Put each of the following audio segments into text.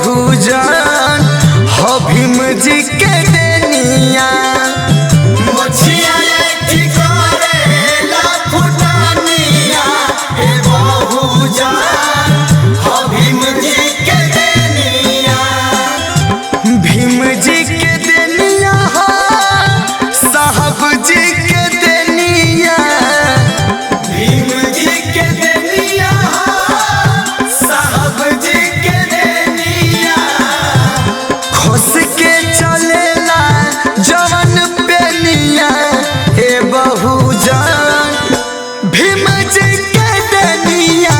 बहुजन हो भीम जी के देनिया भीम जी के देनिया साहब जी के देनिया भीम जी के देनिया साहब जी के देनिया खोस के चलेला जवन पेनिया हे बहुजन भीम जी के देनिया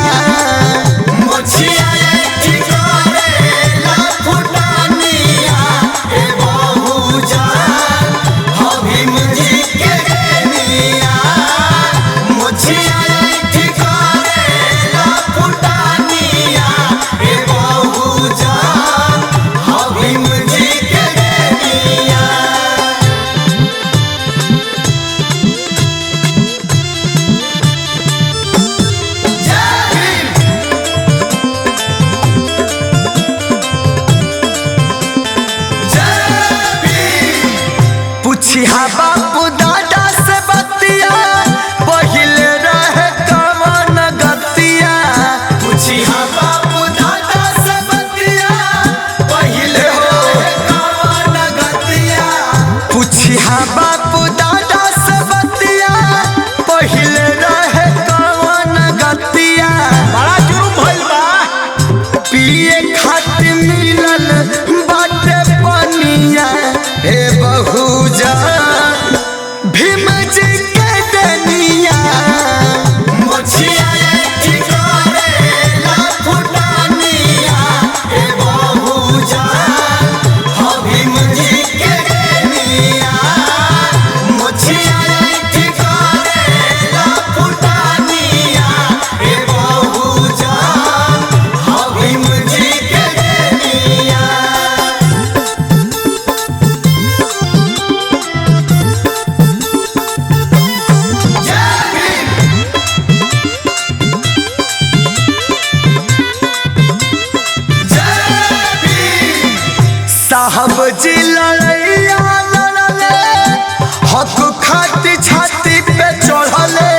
पूछिया बापू दादा से बतिया पहिले रहे कवन गतिया पूछिया बापू दादा से बतिया पहिले रहे कवन गतिया पूछिया बापू दादा से बतिया पहिले रहे कवन गतिया बड़ा जुर्म भइल बा पिए खातिर मिलल बाटे पनिया हे बहुजन भीम जी के देनिया भीम जी के देनिया भीम जी के देनिया साहब जी लड़ैया लड़ले हक खाती छाती पे चढ़ले